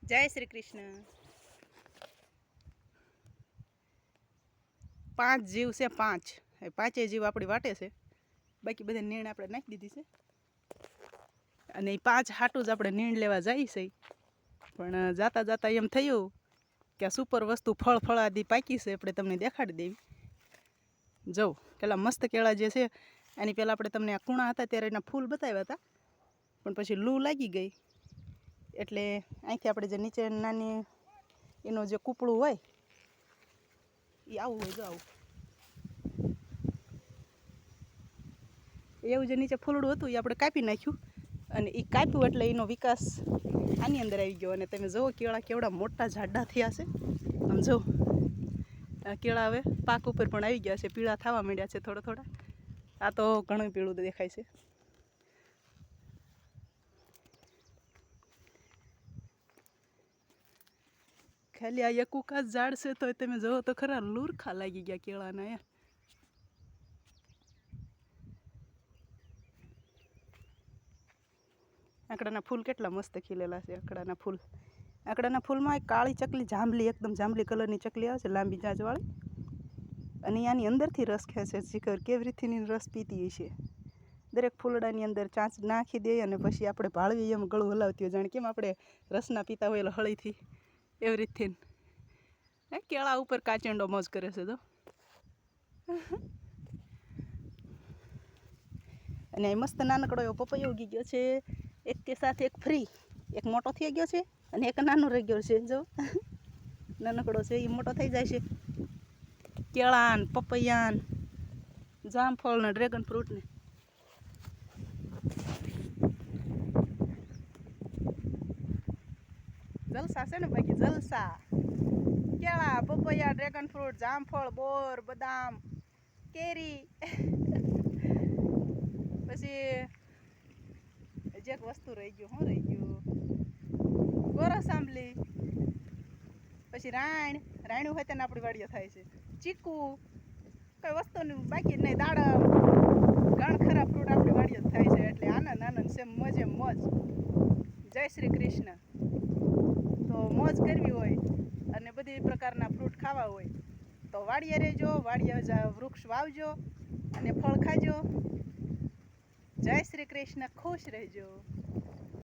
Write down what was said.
જય શ્રી કૃષ્ણ. 5 જીવ છે, 5 એ 5 જીવ આપણી વાટે છે. બાકી બધા નીણ આપણે નાખી દીધી છે અને એ 5 હાટું જ આપણે નીણ લેવા જઈએ છે. પણ જાતા જાતા એમ થયું કે આ સુપર વસ્તુ ફળ ફળાદી પાકી છે, આપણે તમને દેખાડી દેવી. જો કેટલા મસ્ત કેળા જે છે. એની પહેલાં આપણે તમને આ કૂણા હતા ત્યારે એના ફૂલ બતાવ્યા હતા, પણ પછી લૂ લાગી ગઈ એટલે અહીંથી આપણે જે નીચે નાની એનું જે કૂપળું હોય એ આવું હોય. જો આવું એવું જે નીચે ફૂલડું હતું એ આપણે કાપી નાખ્યું અને એ કાપ્યું એટલે એનો વિકાસ આની અંદર આવી ગયો. અને તમે જુઓ કેળા કેવડા મોટા જાડા થયા છે. આમ જો કેળા હવે પાક ઉપર પણ આવી ગયા છે, પીળા થવા માંડ્યા છે થોડા થોડા. આ તો ઘણું પીળું દેખાય છે. ખાલી આ એક ઉકાસ ઝાડ છે તો તમે જુઓ તો ખરા લુરખા લાગી ગયા કેળાના. આંકડાના ફૂલ કેટલા મસ્ત ખીલેલા છે. આંકડાના ફૂલમાં એક કાળી ચકલી જાંબલી, એકદમ જાંબલી કલરની ચકલી આવે છે, લાંબી ચાંચવાળી, અને આની અંદરથી રસ ખેંચે છે. શિખર કેવી રીતની રસ પીતી છે. દરેક ફૂલડાની અંદર ચાંચ નાખી દે અને પછી આપણે ભાળવી એમ ગળું હલાવતી હોય, જાણે કેમ આપણે રસના પીતા હોય એટલે હળીથી એવી રીતથી કેળા ઉપર કાચંડો મોજ કરે છે. તો અને મસ્ત નાનકડો એવો પપૈયો ઉગી ગયો છે. એક કે સાથે એક ફ્રી, એક મોટો થઈ ગયો છે અને એક નાનો રહી ગયો છે. જો નાનકડો છે એ મોટો થઈ જાય છે. કેળા ને પપૈયા ને જામફળ ને ડ્રેગન ફ્રૂટ ને જલસા છે ને બાકી જલસા. કેળા, પપૈયા, ડ્રેગન ફ્રૂટ, જામફળ, બોર, બદામ, કેરી. પછી હજી એક વસ્તુ રહી ગયું. શું રહી ગયું? ગોરસ આંબલી. પછી રાયણું હોય તેને આપણી વાડીએ થાય છે. ચીકુ, કઈ વસ્તુની બાકી નહીં. દાડમ, ઘણ ખરા ફ્રૂટ આપણી વાડીએ થાય છે. એટલે આનંદ આનંદ છે, મોજે મોજ. જય શ્રી કૃષ્ણ. તો મોજ કરવી હોય અને બધી પ્રકારના ફ્રૂટ ખાવા હોય તો વાડીએ રહેજો, વાડીએ વૃક્ષ વાવજો અને ફળ ખાજો. જય શ્રી કૃષ્ણ. ખુશ રહેજો.